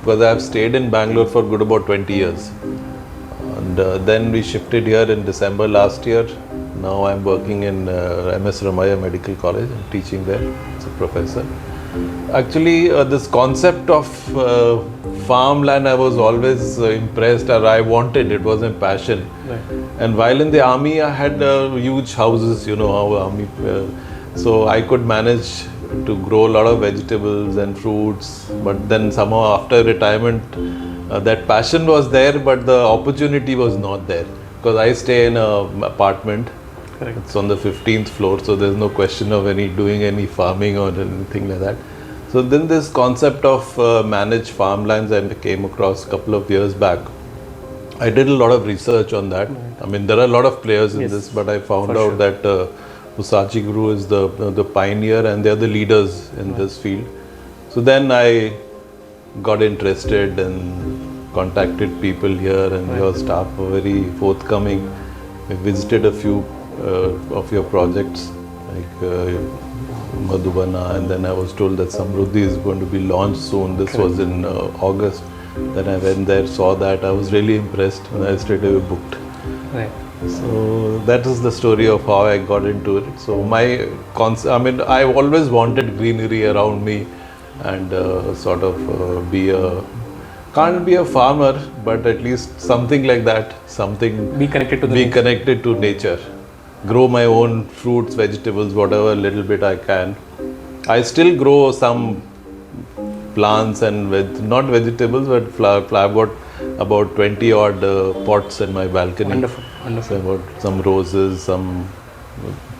because I've stayed in Bangalore for good about 20 years. And then we shifted here in December last year. Now I'm working in MS Ramaya Medical College and teaching there as a professor. Actually, this concept of farmland, I was always impressed, or I wanted, it was a passion. Right. And while in the army, I had huge houses, you know, our army. So I could manage to grow a lot of vegetables and fruits. But then somehow after retirement, that passion was there, but the opportunity was not there. Because I stay in an apartment. Correct. It's on the 15th floor, so there's no question of doing any farming or anything like that. So then this concept of managed farmlands I came across a couple of years back. I did a lot of research on that. Right. I mean, there are a lot of players in this, but I found out that Hosachiguru is the pioneer and they're the leaders in this field. So then I got interested and contacted people here, and your staff were very forthcoming. I visited a few of your projects like Madhubana, and then I was told that Samruddhi is going to be launched soon. This was in August. Then I went there, saw that. I was really impressed, and I straight away booked. Right. So that is the story of how I got into it. So my I mean, I always wanted greenery around me, and sort of can't be a farmer, but at least something like that. Something be connected to connected to nature. Grow my own fruits, vegetables, whatever little bit I can. I still grow some plants and not vegetables, but flower. I've got about 20 odd pots in my balcony. Wonderful, wonderful. So about some roses, some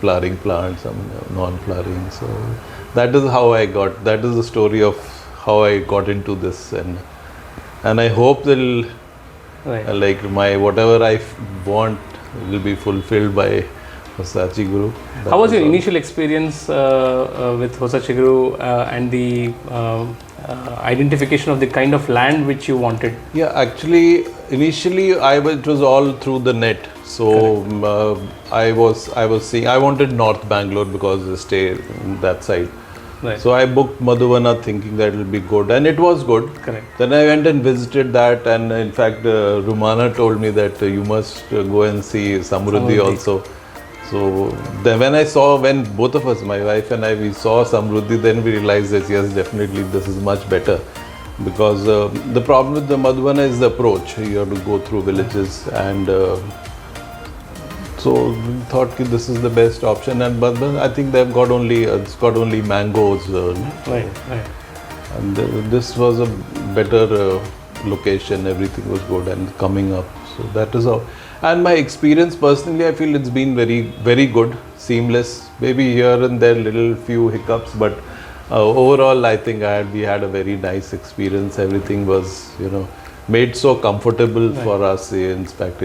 flowering plants, some non-flowering. So that is how I got. That is the story of how I got into this, and I hope they'll like my whatever I want will be fulfilled by Hosachiguru. How was your initial experience with Hosachiguru and the identification of the kind of land which you wanted? Yeah, actually, initially it was all through the net. So I was seeing, I wanted North Bangalore because I stay in that side. Right. So I booked Madhubana thinking that it will be good, and it was good. Correct. Then I went and visited that, and in fact, Rumana told me that you must go and see Samruddhi also. So then when both of us, my wife and I, we saw Samruddhi, then we realized that yes, definitely this is much better. Because the problem with the Madhubana is the approach. You have to go through villages, and so we thought this is the best option. And but I think they've got it's got only mangoes. Right. And this was a better location. Everything was good and coming up. So that is how. And my experience personally, I feel it's been very, very good, seamless. Maybe here and there little few hiccups, but overall I think we had a very nice experience. Everything was, made so comfortable for us. In fact,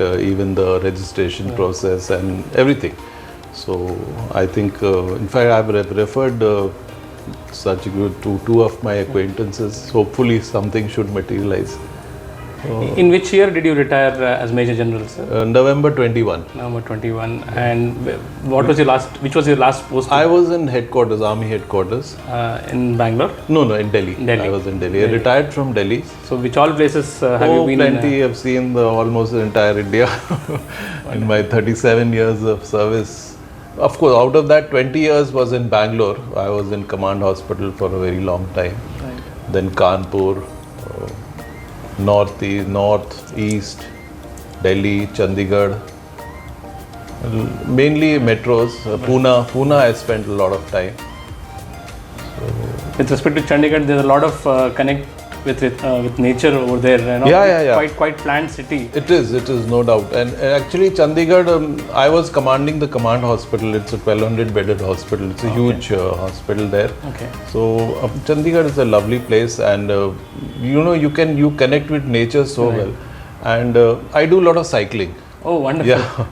even the registration process and everything. So I think, in fact, I've referred Hosachiguru to two of my acquaintances. Hopefully something should materialize. In which year did you retire as Major General, sir? November 21. November 21. And which was your last post? I was in headquarters, Army headquarters. In Bangalore? No, in Delhi. I was in Delhi. I retired from Delhi. So which all places have you been plenty. I've seen almost the entire India in my 37 years of service. Of course, out of that, 20 years was in Bangalore. I was in Command Hospital for a very long time. Right. Then Kanpur. North, East, Delhi, Chandigarh, mainly metros. Pune I spent a lot of time. With respect to Chandigarh, there's a lot of connect with nature over there. Yeah. Quite planned city. It is no doubt. And actually Chandigarh, I was commanding the Command Hospital. It's a 1200 bedded hospital. It's a huge hospital there. Okay. So Chandigarh is a lovely place, and you connect with nature so well. And I do a lot of cycling. Oh, wonderful. Yeah.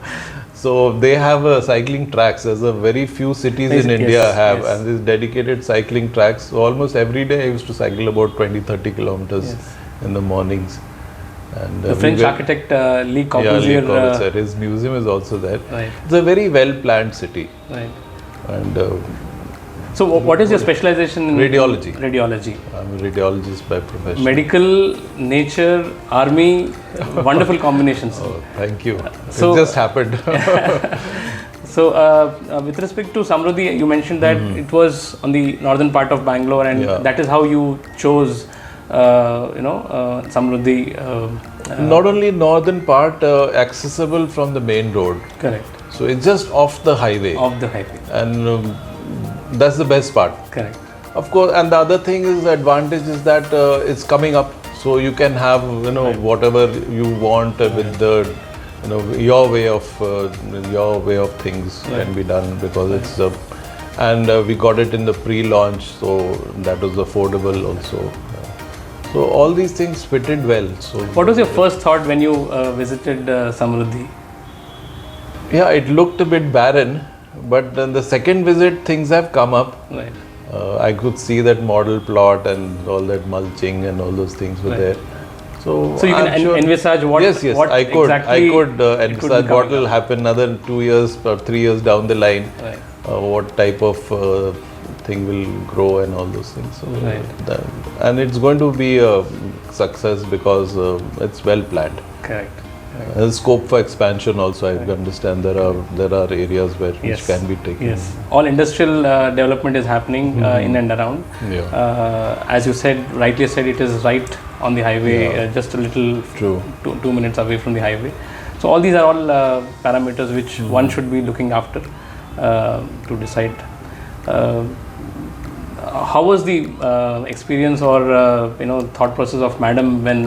So they have cycling tracks. There's a very few cities in India have, and these dedicated cycling tracks. So almost every day I used to cycle about 20-30 kilometers in the mornings. And the French architect Le Corbusier, his museum is also there. Right. It's a very well planned city. Right. And So what is your specialization in? Radiology. Radiology. I'm a radiologist by profession. Medical, nature, army, wonderful combinations. Oh, thank you. So- it just happened. So with respect to Samruddhi, you mentioned that it was on the northern part of Bangalore, and Yeah. that is how you chose, Samruddhi. Not only northern part, accessible from the main road. Correct. So it's just off the highway. Of the highway. And that's the best part. Correct. Of course, and the other thing is, the advantage is that it's coming up, so you can have whatever you want with the your way of things can be done, because it's and we got it in the pre-launch, so that was affordable also. So all these things fitted well. So What was your first thought when you visited Samruddhi? yeah, it looked a bit barren, but then the second visit things have come up. Right. I could see that model plot and all that mulching and all those things were there. So you I'm can sure envisage what, yes, what I could exactly envisage be what coming will up. happen another 2 years or 3 years down the line. Right. What type of thing will grow and all those things. So Right. and it's going to be a success because it's well planned. Correct. There's scope for expansion also. I understand there are areas where which Yes. can be taken. Yes. All industrial development is happening in and around. Yeah. As you said, rightly said, it is right on the highway, Yeah. just a little True. 2 minutes away from the highway. So all these are all parameters which one should be looking after to decide. How was the experience or thought process of Madam when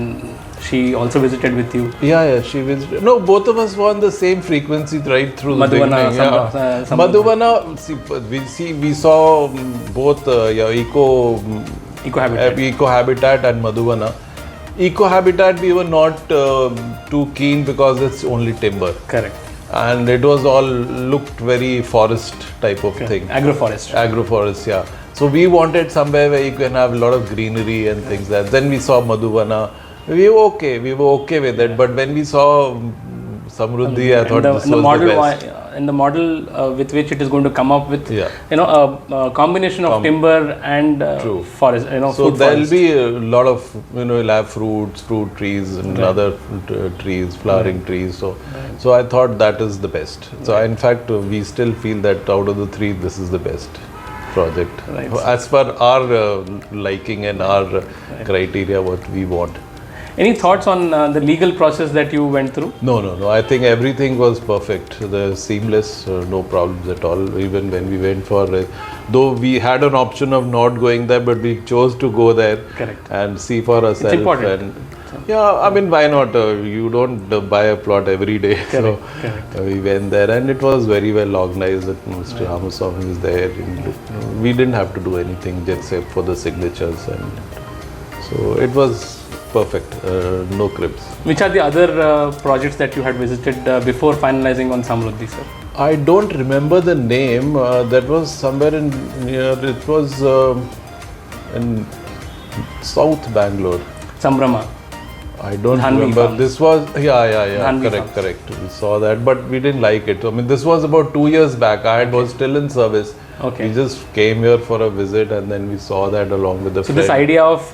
she also visited with you? Yeah, she visited. No, both of us were on the same frequency right through the Madhuvana, beginning. Madhuvana, we saw both Eco-habitat. Eco-habitat and Madhuvana. Eco-habitat we were not too keen because it's only timber. Correct. And it was all looked very forest type of thing. Agroforest. Agroforest, yeah. So we wanted somewhere where you can have a lot of greenery and things like that. Then we saw Madhuvana. We were okay with it. But when we saw Samruddhi, I thought this was the best. And the model with which it is going to come up with, Yeah. a combination of timber and True. forest, So food there'll forest. be a lot of, you'll have fruit trees and other trees, flowering trees. So I thought that is the best. So in fact, we still feel that out of the three, this is the best project. Right. As per our liking and our criteria, what we want. Any thoughts on the legal process that you went through? No. I think everything was perfect. The seamless, no problems at all. Even when we went for, though we had an option of not going there, but we chose to go there. Correct. And see for ourselves. It's important. And yeah, I mean, why not? You don't buy a plot every day. Correct. We went there, and it was very well organized. That Mr. Ramaswamy is there. We didn't have to do anything except for the signatures, and so it was perfect. No cribs. Which are the other projects that you had visited before finalizing on Samruddhi, sir? I don't remember the name. That was somewhere in near. It was in South Bangalore. Sambrama. I don't Dhanvi remember. Farms. This was Dhanvi correct. We saw that, but we didn't like it. I mean, this was about 2 years back. I was still in service. Okay. We just came here for a visit, and then we saw that along with the So friend. this idea of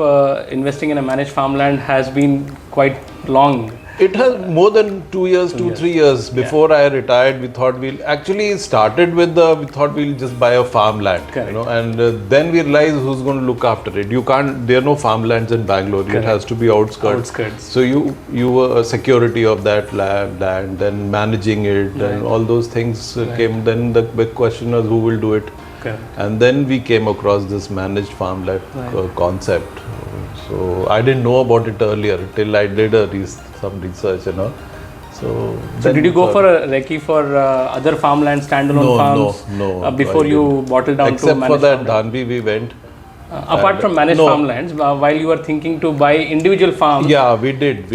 investing in a managed farmland has been quite long. It has more than 2 years, 3 years. Before I retired, we thought we started with we thought we'll just buy a farmland, Correct. and then we realized who's going to look after it. You can't. There are no farmlands in Bangalore. It has to be outskirts. So you were a security of that land, then managing it, and all those things came. Then the big question was who will do it. Correct. And then we came across this managed farmland concept. So I didn't know about it earlier till I did some research, So did you go for a recce for other farmland, standalone farms? No. Before you bottled down to except managed for that farmland? Dhanvi we went. Apart from managed farmlands, while you were thinking to buy individual farms? Yeah, we did.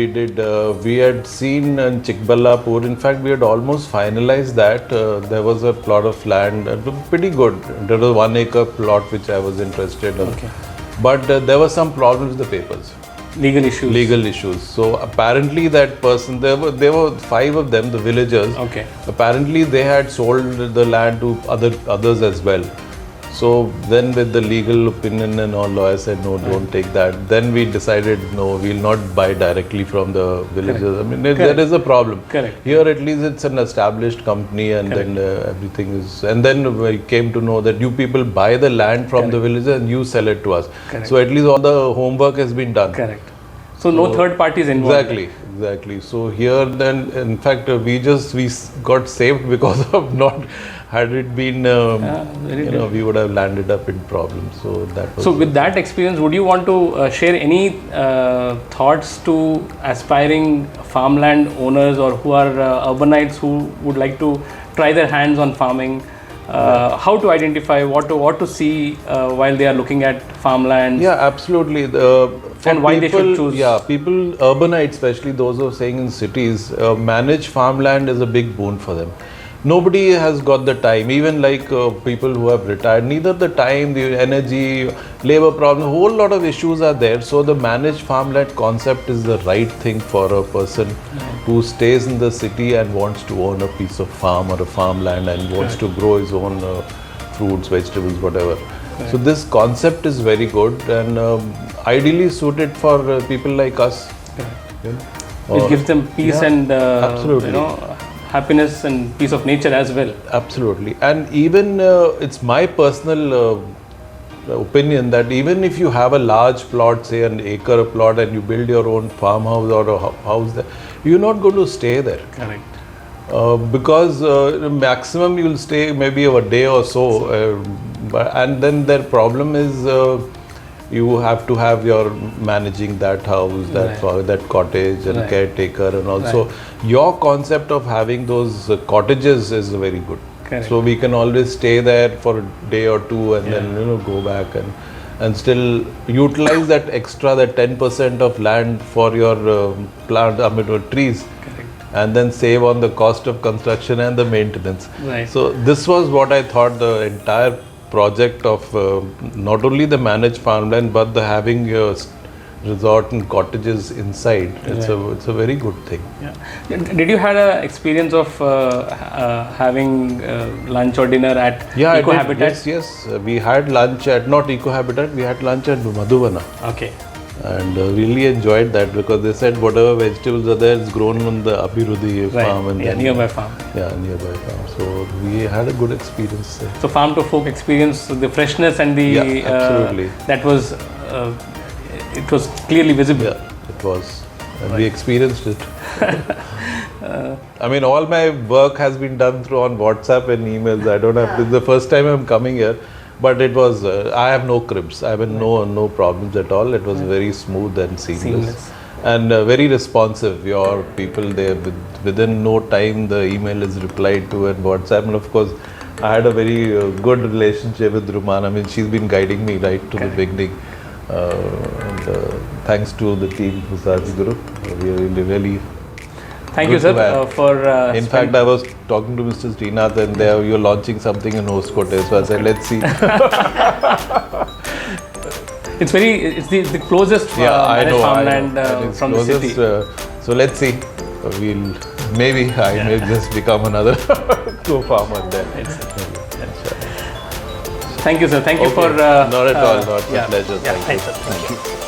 We had seen in Chikballapur. In fact, we had almost finalized that. There was a plot of land, pretty good. There was 1 acre plot which I was interested in. Okay. But there were some problems with the papers. Legal issues. So apparently that person, there were 5 of them, the villagers. Okay. Apparently they had sold the land to others as well. So then with the legal opinion and all, lawyer said no, don't take that. Then we decided no, we'll not buy directly from the villagers. I mean, there is a problem. Correct. Here at least it's an established company, and then everything is. And then we came to know that you people buy the land from the villagers and you sell it to us. Correct. So at least all the homework has been done. Correct. So no third parties involved. Exactly. So here then, in fact, we got saved because of not. Had it been, we would have landed up in problems. So that was. So with that experience, would you want to share any thoughts to aspiring farmland owners or who are urbanites who would like to try their hands on farming? How to identify what to see while they are looking at farmland? Yeah, absolutely. And why they should choose? Yeah, people, urbanites, especially those who are staying in cities, manage farmland is a big boon for them. Nobody has got the time, even like people who have retired, neither the time, the energy, labor problems, a whole lot of issues are there. So the managed farmland concept is the right thing for a person who stays in the city and wants to own a piece of farm or a farmland and wants to grow his own fruits, vegetables, whatever. So this concept is very good and ideally suited for people like us. Which gives them peace and absolutely. Happiness and peace of nature as well. Absolutely. And even it's my personal opinion that even if you have a large plot, say an acre plot, and you build your own farmhouse or a house there, you're not going to stay there. Correct. Because maximum you'll stay maybe a day or so. And then their problem is you have to have your managing that house, that cottage and caretaker, and also your concept of having those cottages is very good. Correct. So we can always stay there for a day or two and then go back and still utilize that extra, that 10% of land for your trees. Correct. And then save on the cost of construction and the maintenance. Right. So this was what I thought the entire project of not only the managed farmland but the having resort and cottages inside. It's a very good thing. Yeah. Did you had an experience of having lunch or dinner at Eco-Habitat? Yes. We had lunch at not Eco-Habitat. We had lunch at Madhuvana. Okay. And really enjoyed that because they said whatever vegetables are there, it's grown on the Samruddhi farm. And nearby farm. Yeah, nearby farm. So we had a good experience there. So farm to fork experience, the freshness and the absolutely. That was it was clearly visible. Yeah, it was. And we experienced it. I mean, all my work has been done through on WhatsApp and emails. I don't have. This is the first time I'm coming here. But it was, I have no cribs. I have no problems at all. It was very smooth and seamless. And very responsive. Your people there, within no time, the email is replied to and WhatsApp. And of course, I had a very good relationship with Ruman. I mean, she's been guiding me right to the beginning. Thanks to the team, Hosachiguru. We really Thank you, sir, for... in fact, I was talking to Mr. Srinath and you're launching something in Hoskote. So I said, let's see. It's the closest farmland from the city. So let's see. I may just become another co-farmer there. Thank you, sir. Thank you for... not at all. Not a pleasure. Thank you.